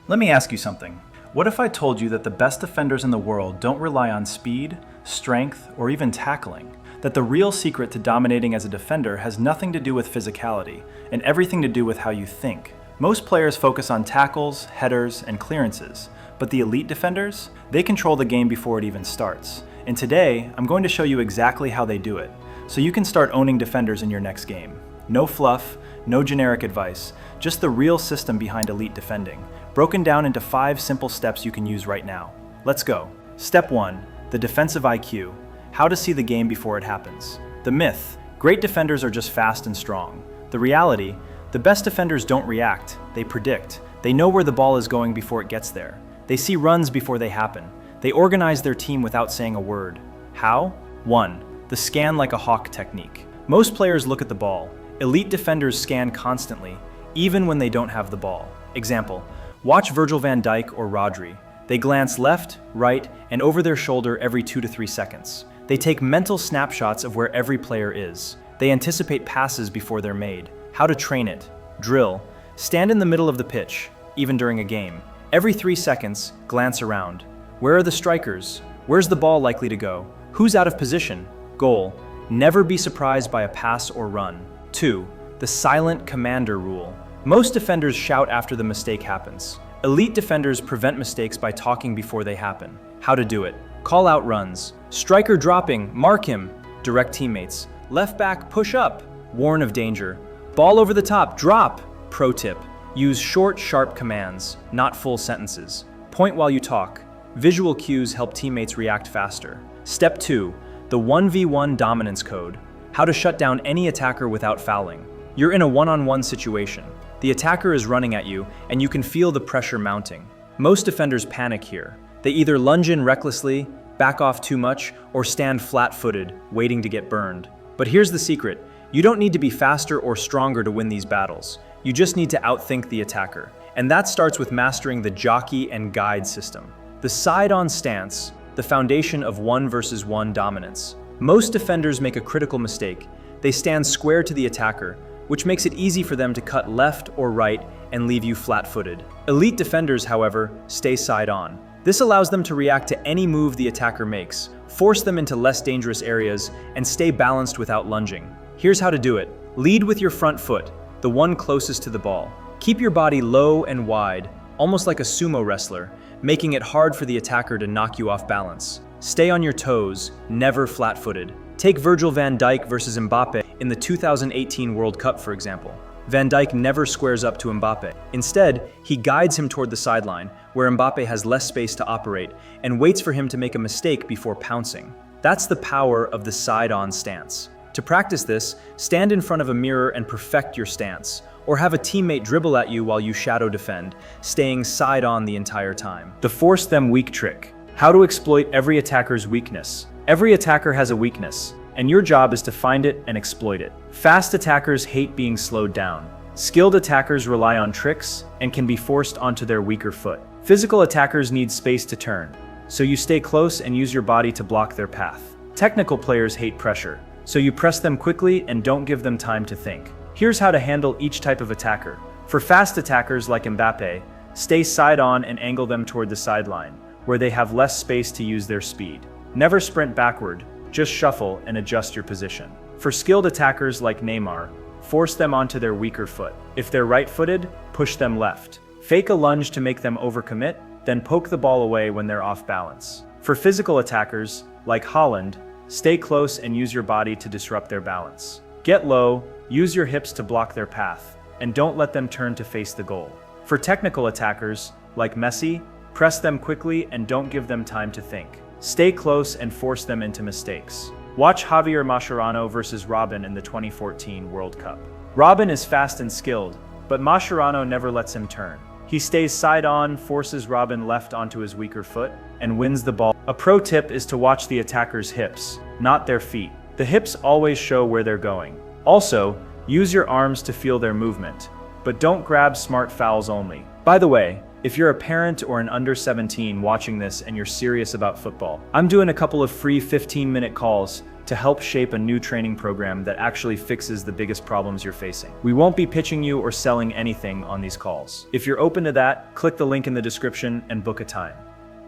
Let me ask you something. What if I told you that the best defenders in the world don't rely on speed, strength, or even tackling? That the real secret to dominating as a defender has nothing to do with physicality and everything to do with how you think. Most players focus on tackles, headers, and clearances, but the elite defenders, they control the game before it even starts. And today, I'm going to show you exactly how they do it, so you can start owning defenders in your next game. No fluff, no generic advice, just the real system behind elite defending, broken down into 5 simple steps you can use right now. Let's go. Step 1, the defensive IQ. How to see the game before it happens. The myth, great defenders are just fast and strong. The reality, the best defenders don't react, they predict. They know where the ball is going before it gets there. They see runs before they happen. They organize their team without saying a word. How? 1, the scan like a hawk technique. Most players look at the ball. Elite defenders scan constantly, even when they don't have the ball. Example, watch Virgil van Dijk or Rodri. They glance left, right, and over their shoulder every 2 to 3 seconds. They take mental snapshots of where every player is. They anticipate passes before they're made. How to train it. Drill. Stand in the middle of the pitch, even during a game. Every 3 seconds, glance around. Where are the strikers? Where's the ball likely to go? Who's out of position? Goal. Never be surprised by a pass or run. 2, the silent commander rule. Most defenders shout after the mistake happens. Elite defenders prevent mistakes by talking before they happen. How to do it. Call out runs. Striker dropping, mark him. Direct teammates. Left back, push up. Warn of danger. Ball over the top, drop. Pro tip. Use short, sharp commands, not full sentences. Point while you talk. Visual cues help teammates react faster. Step 2, the 1v1 dominance code. How to shut down any attacker without fouling. You're in a one-on-one situation. The attacker is running at you, and you can feel the pressure mounting. Most defenders panic here. They either lunge in recklessly, back off too much, or stand flat-footed, waiting to get burned. But here's the secret. You don't need to be faster or stronger to win these battles. You just need to outthink the attacker. And that starts with mastering the jockey and guide system. The side-on stance, the foundation of 1 versus 1 dominance. Most defenders make a critical mistake. They stand square to the attacker, which makes it easy for them to cut left or right and leave you flat-footed. Elite defenders, however, stay side-on. This allows them to react to any move the attacker makes, force them into less dangerous areas, and stay balanced without lunging. Here's how to do it. Lead with your front foot, the one closest to the ball. Keep your body low and wide, almost like a sumo wrestler, making it hard for the attacker to knock you off balance. Stay on your toes, never flat-footed. Take Virgil van Dijk versus Mbappe in the 2018 World Cup, for example. Van Dijk never squares up to Mbappe. Instead, he guides him toward the sideline, where Mbappe has less space to operate, and waits for him to make a mistake before pouncing. That's the power of the side-on stance. To practice this, stand in front of a mirror and perfect your stance, or have a teammate dribble at you while you shadow defend, staying side-on the entire time. The force them weak trick. How to exploit every attacker's weakness. Every attacker has a weakness, and your job is to find it and exploit it. Fast attackers hate being slowed down. Skilled attackers rely on tricks and can be forced onto their weaker foot. Physical attackers need space to turn, so you stay close and use your body to block their path. Technical players hate pressure, so you press them quickly and don't give them time to think. Here's how to handle each type of attacker. For fast attackers like Mbappe, stay side-on and angle them toward the sideline, where they have less space to use their speed. Never sprint backward, just shuffle and adjust your position. For skilled attackers like Neymar, force them onto their weaker foot. If they're right-footed, push them left. Fake a lunge to make them overcommit, then poke the ball away when they're off balance. For physical attackers, like Haaland, stay close and use your body to disrupt their balance. Get low, use your hips to block their path, and don't let them turn to face the goal. For technical attackers, like Messi, press them quickly and don't give them time to think. Stay close and force them into mistakes. Watch Javier Mascherano versus Robin in the 2014 World Cup. Robin is fast and skilled, but Mascherano never lets him turn. He stays side-on, forces Robin left onto his weaker foot, and wins the ball. A pro tip is to watch the attacker's hips, not their feet. The hips always show where they're going. Also, use your arms to feel their movement, but don't grab smart fouls only. By the way, if you're a parent or an under 17 watching this and you're serious about football, I'm doing a couple of free 15-minute calls to help shape a new training program that actually fixes the biggest problems you're facing. We won't be pitching you or selling anything on these calls. If you're open to that, click the link in the description and book a time.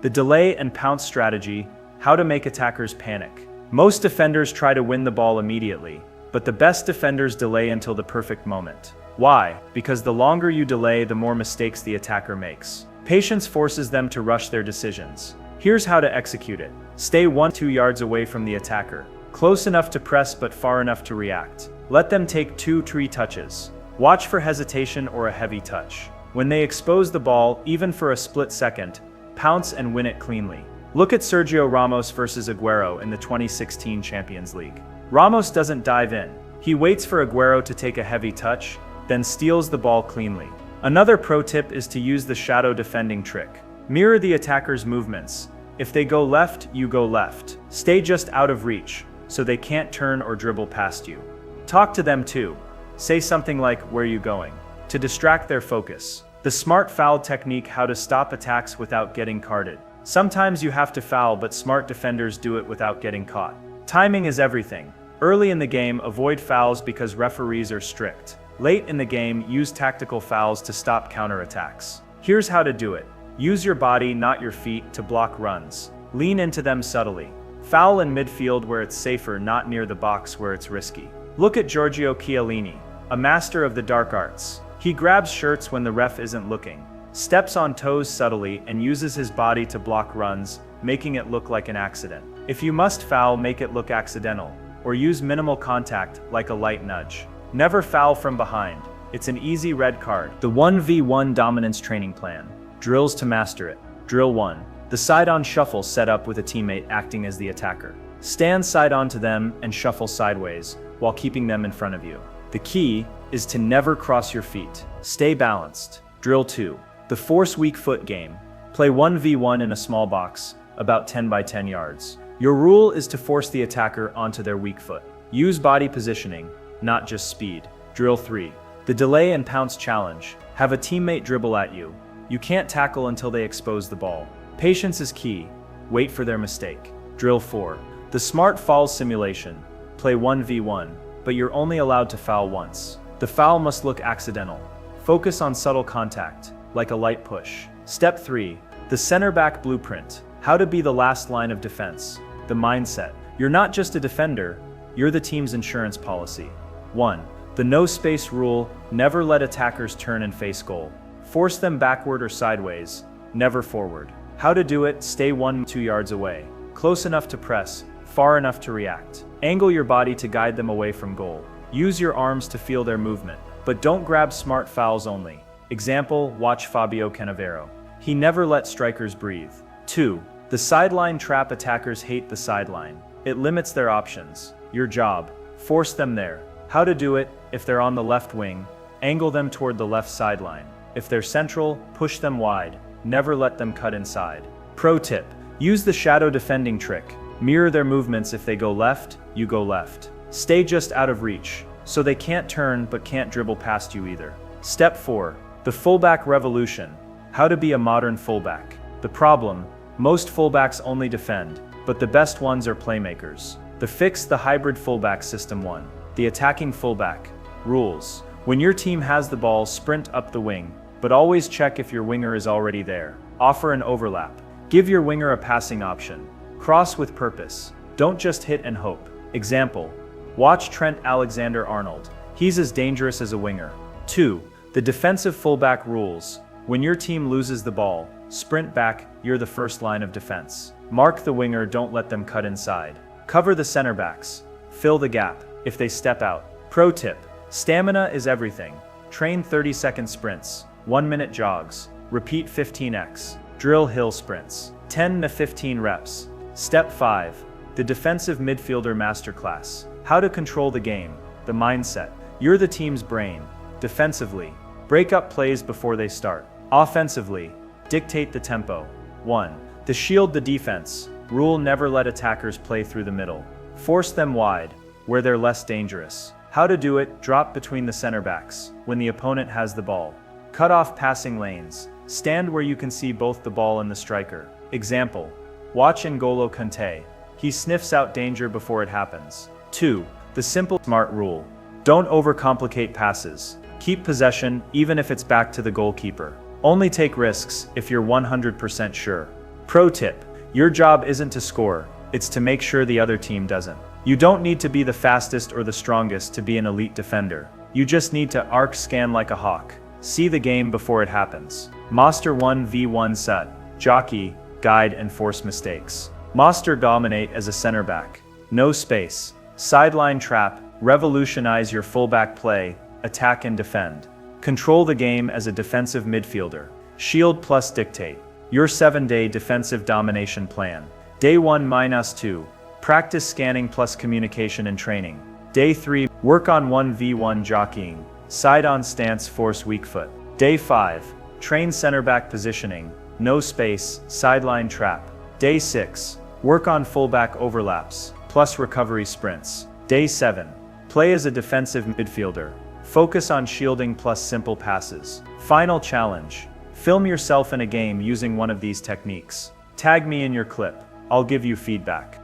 The delay and pounce strategy, how to make attackers panic. Most defenders try to win the ball immediately, but the best defenders delay until the perfect moment. Why? Because the longer you delay, the more mistakes the attacker makes. Patience forces them to rush their decisions. Here's how to execute it. Stay 1-2 yards away from the attacker. Close enough to press but far enough to react. Let them take 2-3 touches. Watch for hesitation or a heavy touch. When they expose the ball, even for a split second, pounce and win it cleanly. Look at Sergio Ramos versus Aguero in the 2016 Champions League. Ramos doesn't dive in. He waits for Aguero to take a heavy touch, then steals the ball cleanly. Another pro tip is to use the shadow defending trick. Mirror the attacker's movements. If they go left, you go left. Stay just out of reach, so they can't turn or dribble past you. Talk to them too. Say something like, "Where are you going?" to distract their focus. The smart foul technique, how to stop attacks without getting carded. Sometimes you have to foul, but smart defenders do it without getting caught. Timing is everything. Early in the game, avoid fouls because referees are strict. Late in the game, use tactical fouls to stop counterattacks. Here's how to do it. Use your body, not your feet, to block runs. Lean into them subtly. Foul in midfield where it's safer, not near the box where it's risky. Look at Giorgio Chiellini, a master of the dark arts. He grabs shirts when the ref isn't looking, steps on toes subtly, and uses his body to block runs, making it look like an accident. If you must foul, make it look accidental, or use minimal contact, like a light nudge. Never foul from behind. It's an easy red card. The 1v1 dominance training plan. Drills to master it. Drill 1. The side-on shuffle set up with a teammate acting as the attacker. Stand side-on to them and shuffle sideways while keeping them in front of you. The key is to never cross your feet. Stay balanced. Drill 2. The force weak foot game. Play 1v1 in a small box, about 10 by 10 yards. Your rule is to force the attacker onto their weak foot. Use body positioning, not just speed. Drill 3. The delay and pounce challenge. Have a teammate dribble at you. You can't tackle until they expose the ball. Patience is key. Wait for their mistake. Drill 4. The smart foul simulation. Play 1v1, but you're only allowed to foul once. The foul must look accidental. Focus on subtle contact, like a light push. Step 3. The center back blueprint. How to be the last line of defense. The mindset. You're not just a defender, you're the team's insurance policy. 1. The no space rule. Never let attackers turn and face goal. Force them backward or sideways, never forward. How to do it? Stay 1-2 yards away. Close enough to press, far enough to react. Angle your body to guide them away from goal. Use your arms to feel their movement, but don't grab smart fouls only. Example, watch Fabio Cannavaro. He never let strikers breathe. 2. The sideline trap. Attackers hate the sideline. It limits their options. Your job, force them there. How to do it? If they're on the left wing, angle them toward the left sideline. If they're central, push them wide. Never let them cut inside. Pro tip. Use the shadow defending trick. Mirror their movements. If they go left, you go left. Stay just out of reach, so they can't turn but can't dribble past you either. Step 4. The fullback revolution. How to be a modern fullback. The problem, most fullbacks only defend, but the best ones are playmakers. The fix. The hybrid fullback system. 1. The attacking fullback. Rules. When your team has the ball, sprint up the wing, but always check if your winger is already there. Offer an overlap. Give your winger a passing option. Cross with purpose. Don't just hit and hope. Example, watch Trent Alexander-Arnold. He's as dangerous as a winger. 2. The defensive fullback rules. When your team loses the ball, sprint back. You're the first line of defense. Mark the winger. Don't let them cut inside. Cover the center backs. Fill the gap if they step out. Pro tip. Stamina is everything. Train 30-second sprints, 1-minute jogs, repeat 15x. Drill hill sprints, 10 to 15 reps. Step 5. The defensive midfielder masterclass. How to control the game. The mindset. You're the team's brain. Defensively, break up plays before they start. Offensively, dictate the tempo. 1. To shield the defense. Rule: never let attackers play through the middle. Force them wide, where they're less dangerous. How to do it? Drop between the center backs when the opponent has the ball. Cut off passing lanes. Stand where you can see both the ball and the striker. Example, watch N'Golo Kanté. He sniffs out danger before it happens. 2. The simple, smart rule. Don't overcomplicate passes. Keep possession even if it's back to the goalkeeper. Only take risks if you're 100% sure. Pro tip. Your job isn't to score, it's to make sure the other team doesn't. You don't need to be the fastest or the strongest to be an elite defender. You just need to arc scan like a hawk. See the game before it happens. Master 1v1 set. Jockey, guide and force mistakes. Master dominate as a center back. No space. Sideline trap. Revolutionize your fullback play. Attack and defend. Control the game as a defensive midfielder. Shield plus dictate. Your 7-day defensive domination plan. Day 1-2. Practice scanning plus communication and training. Day 3. Work on 1v1 jockeying. Side-on stance force weak foot. Day 5. Train center back positioning. No space, sideline trap. Day 6. Work on fullback overlaps, plus recovery sprints. Day 7. Play as a defensive midfielder. Focus on shielding plus simple passes. Final challenge. Film yourself in a game using one of these techniques. Tag me in your clip. I'll give you feedback.